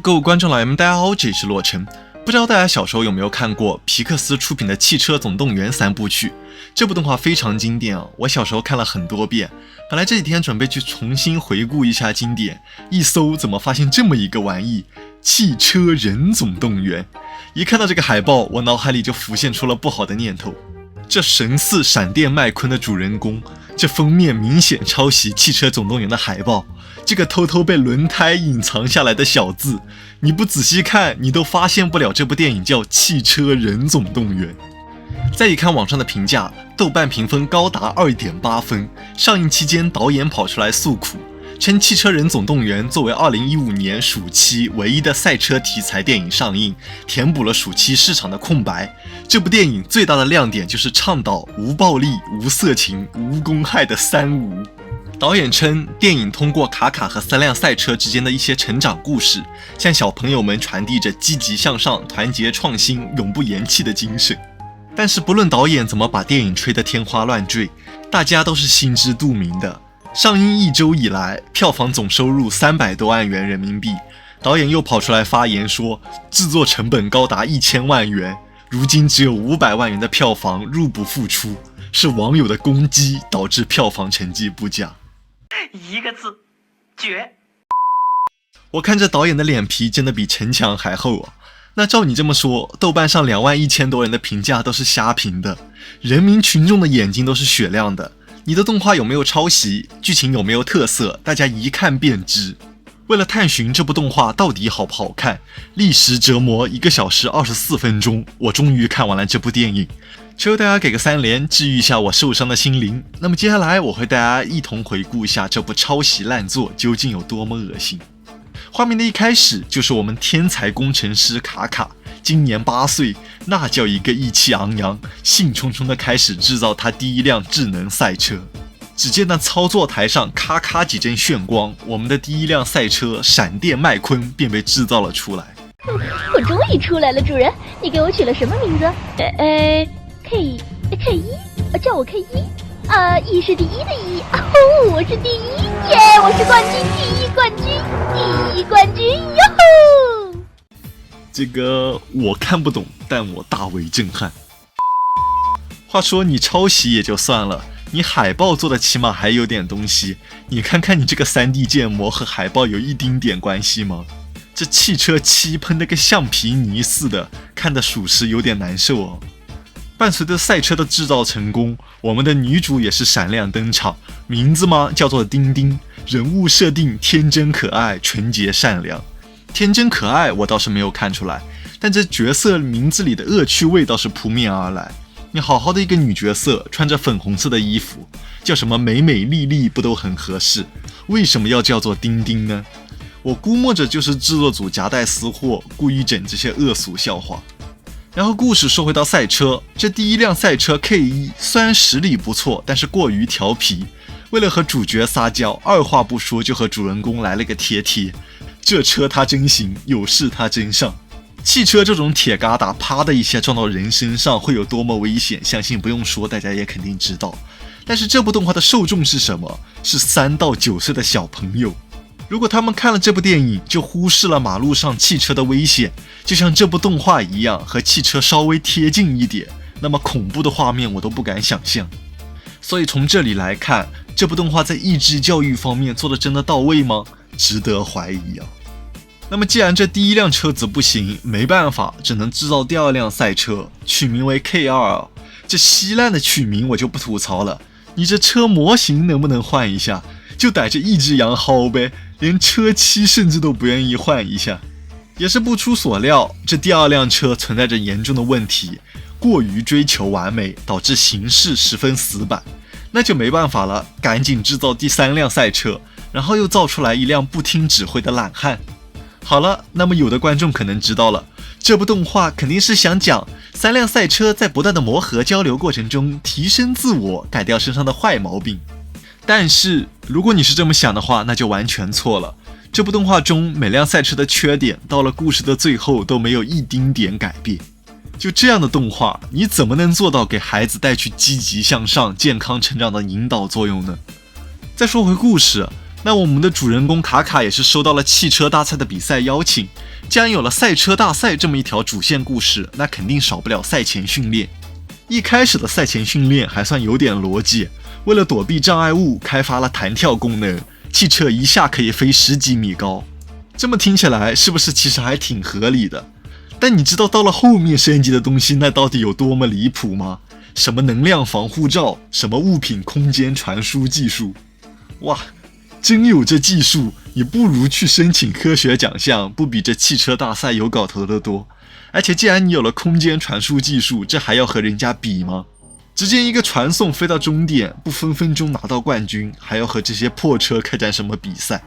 各位观众老爷们，大家好，这里是洛尘。不知道大家小时候有没有看过皮克斯出品的《汽车总动员》3部曲？这部动画非常经典啊，我小时候看了很多遍。本来这几天准备去重新回顾一下经典，一搜怎么发现这么一个玩意《汽车人总动员》。一看到这个海报，我脑海里就浮现出了不好的念头。这神似闪电麦昆的主人公，这封面明显抄袭《汽车总动员》的海报。这个偷偷被轮胎隐藏下来的小字，你不仔细看，你都发现不了这部电影叫《汽车人总动员》。再一看网上的评价，豆瓣评分高达 2.8 分。上映期间，导演跑出来诉苦，称《汽车人总动员》作为2015年暑期唯一的赛车题材电影上映，填补了暑期市场的空白。这部电影最大的亮点就是倡导无暴力、无色情、无公害的3无。导演称，电影通过卡卡和3辆赛车之间的一些成长故事，向小朋友们传递着积极向上、团结创新、永不言弃的精神。但是不论导演怎么把电影吹得天花乱坠，大家都是心知肚明的。上映1周以来，票房总收入300多万元人民币。导演又跑出来发言说，制作成本高达1000万元，如今只有500万元的票房入不敷出，是网友的攻击导致票房成绩不佳。一个字，绝。我看这导演的脸皮真的比城墙还厚啊！那照你这么说，豆瓣上21000多人的评价都是瞎评的，人民群众的眼睛都是雪亮的。你的动画有没有抄袭？剧情有没有特色？大家一看便知。为了探寻这部动画到底好不好看，历时折磨1个小时24分钟，我终于看完了这部电影。求大家给个3连，治愈一下我受伤的心灵。那么接下来我会带大家一同回顾一下这部抄袭烂作究竟有多么恶心。画面的一开始就是我们天才工程师卡卡，今年8岁，那叫一个意气昂扬，兴冲冲地开始制造他第一辆智能赛车。只见那操作台上咔咔几阵炫光，我们的第一辆赛车闪电麦昆便被制造了出来。我终于出来了，主人，你给我取了什么名字？K1，叫我 K1。一是第一的一，哦，我是第一耶，我是冠军，第一冠军，第一冠军哟吼！这个我看不懂，但我大为震撼。话说你抄袭也就算了，你海报做的起码还有点东西，你看看你这个 3D 建模和海报有一丁点关系吗？这汽车漆喷得跟橡皮泥似的，看得属实有点难受哦。伴随着赛车的制造成功，我们的女主也是闪亮登场，名字嘛叫做丁丁，人物设定天真可爱、纯洁善良。天真可爱我倒是没有看出来，但这角色名字里的恶趣味倒是扑面而来。你好好的一个女角色，穿着粉红色的衣服，叫什么美美丽丽不都很合适？为什么要叫做丁丁呢？我估摸着就是制作组夹带私货，故意整这些恶俗笑话。然后故事说回到赛车，这第一辆赛车 K1 虽然实力不错，但是过于调皮。为了和主角撒娇，二话不说就和主人公来了个贴贴。这车它真行，有事它真上。汽车这种铁疙瘩，啪的一下撞到人身上会有多么危险，相信不用说，大家也肯定知道。但是这部动画的受众是什么？是3到9岁的小朋友。如果他们看了这部电影就忽视了马路上汽车的危险，就像这部动画一样和汽车稍微贴近一点，那么恐怖的画面我都不敢想象。所以从这里来看，这部动画在益智教育方面做的真的到位吗？值得怀疑啊。那么既然这第一辆车子不行，没办法，只能制造第2辆赛车，取名为 K2。这稀烂的取名我就不吐槽了，你这车模型能不能换一下？就逮着一只羊薅呗，连车漆甚至都不愿意换一下。也是不出所料，这第2辆车存在着严重的问题，过于追求完美，导致形式十分死板。那就没办法了，赶紧制造第3辆赛车，然后又造出来一辆不听指挥的懒汉。好了，那么有的观众可能知道了，这部动画肯定是想讲3辆赛车在不断的磨合交流过程中提升自我，改掉身上的坏毛病。但是如果你是这么想的话，那就完全错了。这部动画中每辆赛车的缺点到了故事的最后都没有一丁点改变。就这样的动画，你怎么能做到给孩子带去积极向上、健康成长的引导作用呢？再说回故事，那我们的主人公卡卡也是收到了汽车大赛的比赛邀请。既然有了赛车大赛这么一条主线故事，那肯定少不了赛前训练。一开始的赛前训练还算有点逻辑，为了躲避障碍物，开发了弹跳功能，汽车一下可以飞10几米高。这么听起来是不是其实还挺合理的？但你知道到了后面升级的东西那到底有多么离谱吗？什么能量防护罩，什么物品空间传输技术，哇，真有这技术，你不如去申请科学奖项，不比这汽车大赛有搞头的多。而且既然你有了空间传输技术，这还要和人家比吗？直接一个传送飞到终点，不分分钟拿到冠军，还要和这些破车开展什么比赛？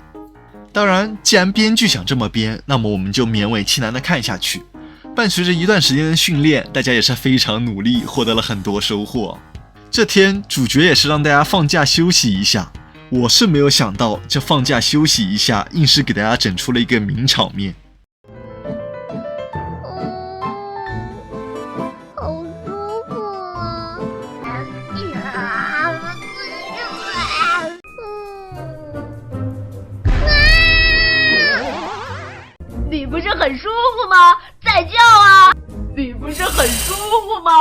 当然，既然编剧想这么编，那么我们就勉为其难的看下去。伴随着一段时间的训练，大家也是非常努力，获得了很多收获。这天主角也是让大家放假休息一下，我是没有想到这放假休息一下，硬是给大家整出了一个名场面。好舒服啊！你不是很舒服吗？再叫啊！你不是很舒服吗？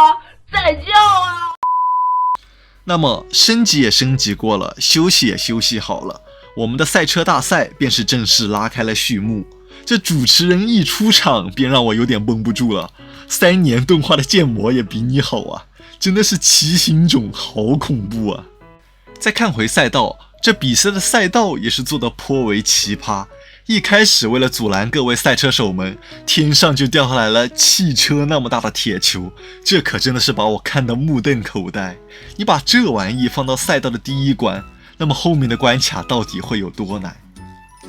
再叫啊！那么升级也升级过了，休息也休息好了，我们的赛车大赛便是正式拉开了序幕。这主持人一出场便让我有点绷不住了，3年动画的建模也比你好啊，真的是奇形种，好恐怖啊！再看回赛道，这比赛的赛道也是做得颇为奇葩。一开始为了阻拦各位赛车手们，天上就掉下来了汽车那么大的铁球，这可真的是把我看得目瞪口呆。你把这玩意放到赛道的第一关，那么后面的关卡到底会有多难？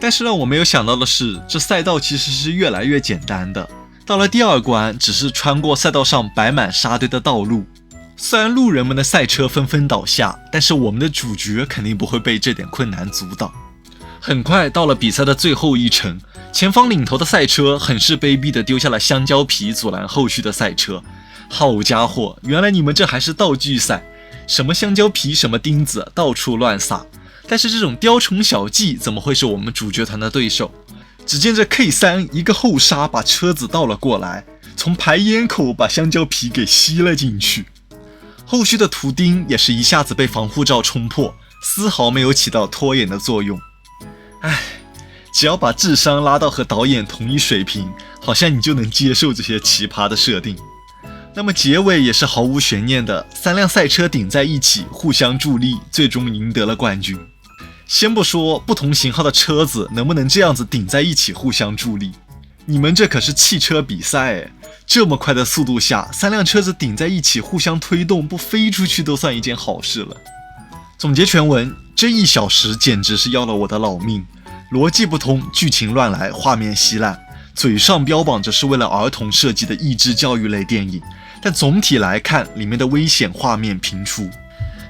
但是让我没有想到的是，这赛道其实是越来越简单的。到了第2关，只是穿过赛道上摆满沙堆的道路。虽然路人们的赛车纷纷倒下，但是我们的主角肯定不会被这点困难阻挡。很快到了比赛的最后一程，前方领头的赛车很是卑鄙地丢下了香蕉皮阻拦后续的赛车。好家伙，原来你们这还是道具赛，什么香蕉皮什么钉子到处乱撒。但是这种雕虫小技怎么会是我们主角团的对手？只见这 K3 一个后刹把车子倒了过来，从排烟口把香蕉皮给吸了进去。后续的图钉也是一下子被防护罩冲破，丝毫没有起到拖延的作用。唉，只要把智商拉到和导演同一水平，好像你就能接受这些奇葩的设定。那么结尾也是毫无悬念的，3辆赛车顶在一起，互相助力，最终赢得了冠军。先不说不同型号的车子能不能这样子顶在一起互相助力，你们这可是汽车比赛诶，这么快的速度下，3辆车子顶在一起互相推动，不飞出去都算一件好事了。总结全文，这1小时简直是要了我的老命，逻辑不通，剧情乱来，画面稀烂，嘴上标榜着是为了儿童设计的益智教育类电影，但总体来看，里面的危险画面频出。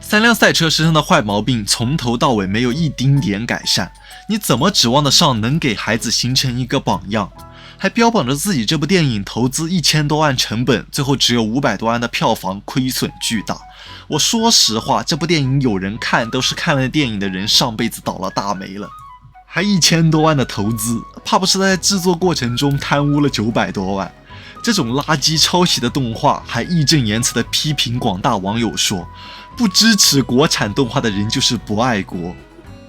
3辆赛车身上的坏毛病从头到尾没有一丁点改善，你怎么指望得上能给孩子形成一个榜样？还标榜着自己这部电影投资1000多万成本，最后只有500多万的票房，亏损巨大。我说实话，这部电影有人看都是看了电影的人上辈子倒了大霉了，还1000多万的投资，怕不是在制作过程中贪污了900多万。这种垃圾抄袭的动画，还义正言辞地批评广大网友说，不支持国产动画的人就是不爱国。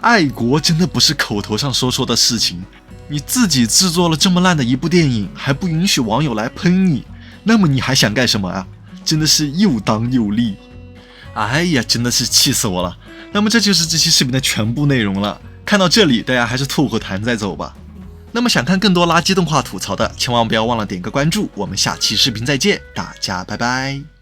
爱国真的不是口头上说说的事情，你自己制作了这么烂的一部电影，还不允许网友来喷你，那么你还想干什么啊？真的是又当又立。哎呀，真的是气死我了。那么这就是这期视频的全部内容了，看到这里大家还是吐口痰再走吧。那么想看更多垃圾动画吐槽的，千万不要忘了点个关注，我们下期视频再见，大家拜拜。